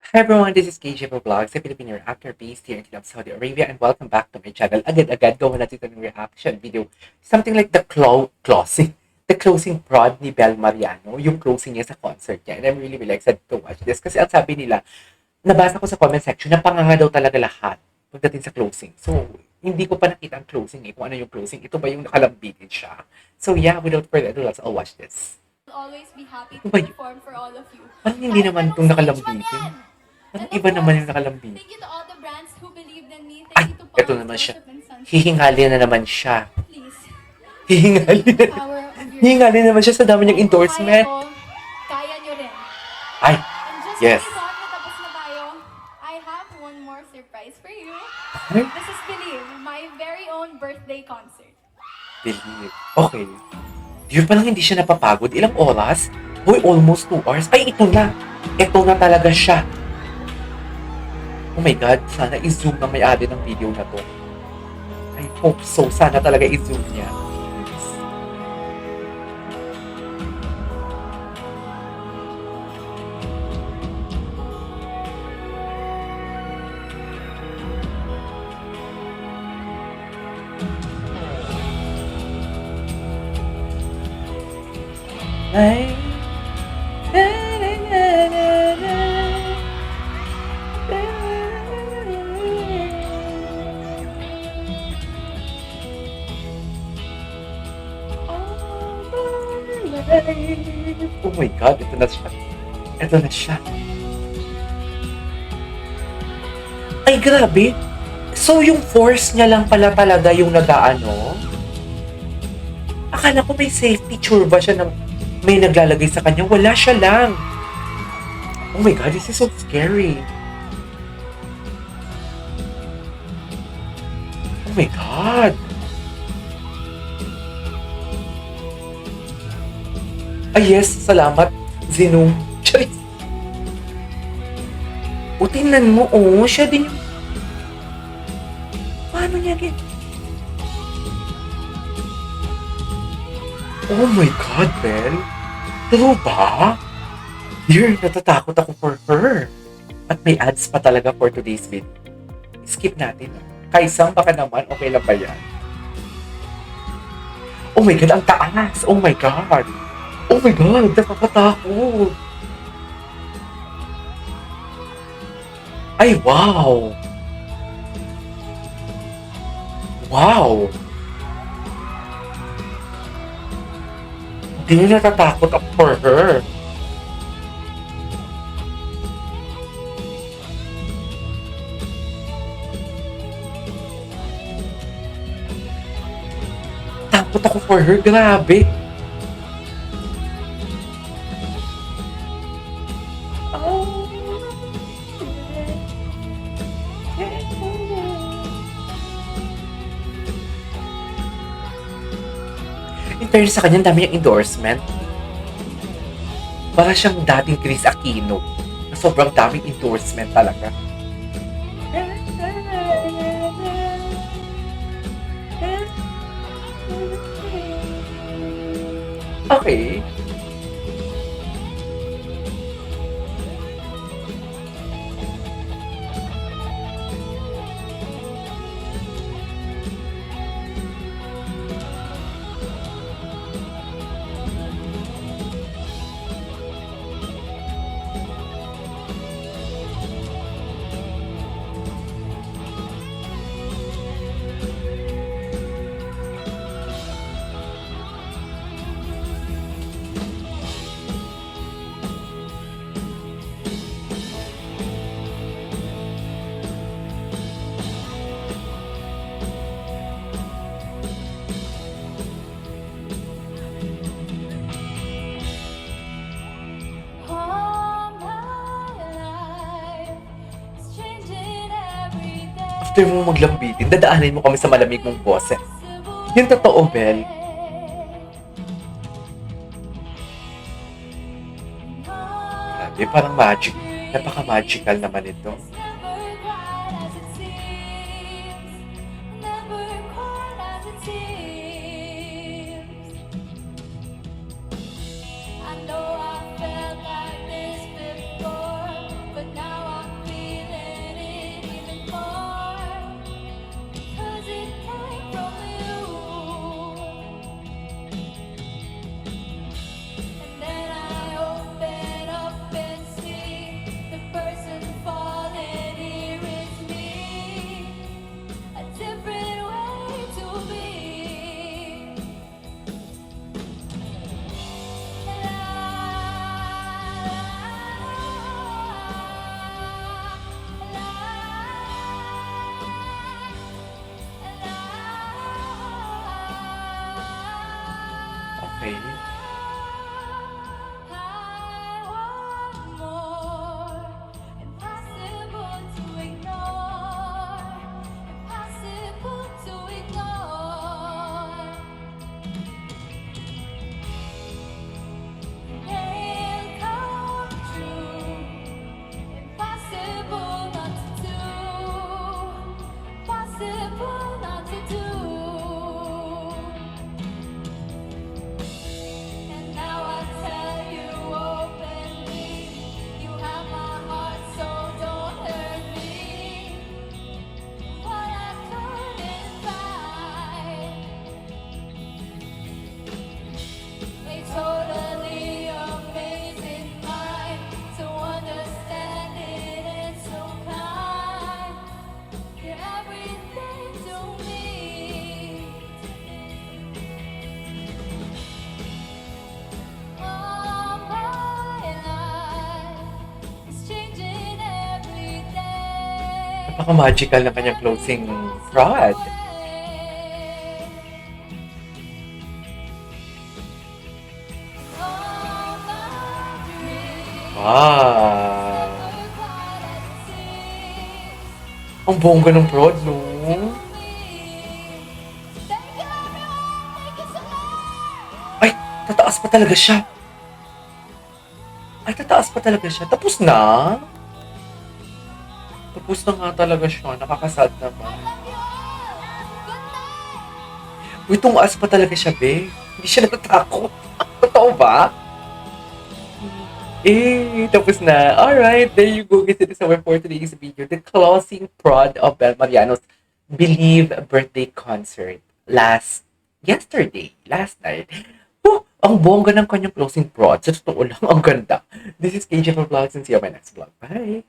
Hi everyone, this is KJ Vlogs, a Filipino actor based here in Saudi Arabia, and welcome back to my channel. Agad-agad, gawa natin ito ng reaction video. Something like the closing prod ni Bel Mariano, yung closing niya sa concert niya. And I'm really excited to watch this kasi ang sabi nila, nabasa ko sa comment section na panganga daw talaga lahat pagdating sa closing. So, hindi ko pa nakita ang closing kung ano yung closing. Ito ba yung nakalambitin siya? So yeah, without further ado, let's all watch this. Always be happy Ito to ba yun? perform for all of you. Parang hindi Kahit naman anong itong stage man nakalambitin. yan. Parang And of iba naman course, yung nakalambitin. thank you to all the brands who believed in me. Ay, Thank you to eto Pawns, naman siya. Worship, and Sunshine. Hihingali na naman siya. Please, Hihingali the na. power of your Hihingali naman siya sa dami niyang Kung endorsement. Kaya ko, kaya nyo rin. Ay, And just yes. when you thought na tapos na tayo, I have one more surprise for you. Ay, This is Believe, my very own birthday concert. believe. Okay. Yun pa lang hindi siya napapagod. Ilang oras? Uy, almost 2 hours. Ay, ito na. Ito na talaga siya. Oh my God, sana i-zoom na may-ari ng video na to. I hope so. Sana talaga i-zoom niya. Please. Ay. Oh my God, ito na siya. Ito na siya. Ay, grabe. So, yung force niya lang pala talaga yung nag-aano? Akala ko may safety churba siya ng may naglalagay sa kanya. Wala siya lang. Oh my God, this is so scary. Oh my God. Ay, yes, salamat. Zinong. Charis. O, tingnan mo, oh, siya din yung... Paano niya Oh my God, Belle. True ba? Dear, natatakot ako for her. At may ads pa talaga for today's video. Skip natin. Kaisang baka naman, okay lang ba yan? Oh my God, ang taas! Oh my God! Oh my God, nakakatakot! Ay, wow! Wow! Hindi na natatakot ako for her. Takot ako for her, grabe. In fairness sa kanya, dami niyang endorsement. Para siyang dating Chris Aquino. Na sobrang daming endorsement talaga. Okay. All my life is changing every day. After mo maglambitin, dadaanin mo kami sa malamig mong boses. Yung totoo, Bel. Grabe, parang magic. Napaka-magical naman ito. Okay. I want more. Impossible to ignore. Impossible to ignore. Can't come true. Impossible not to do. Possible not to do. And now I tell you openly, you have my heart, so don't hurt me. What I couldn't find, a totally amazing mind to understand it and so kind. You're everything to me. All my life is changing every day. Napaka-magical ng kanyang closing prod. All my dreams Wow! never quite as it seems. Ang bongga ng prod, no? Thank you, everyone. Thank you so much. Ay, tataas pa talaga siya. Ay, tataas pa talaga siya. Tapos na? Tapos na nga talaga siya. Nakakasad naman. Love you all. Good night. Uy, tumaas pa talaga siya, be. Hindi siya natatakot. Totoo ba? Tapos na. Alright, there you go, guys. It is our for today's video. The closing prod of Bel Mariano's Believe birthday concert last night. Oh, ang bongga ng kanyang closing prod. Sa totoo lang, ang ganda. This is KJ for Vlogs and see you on my next vlog. Bye!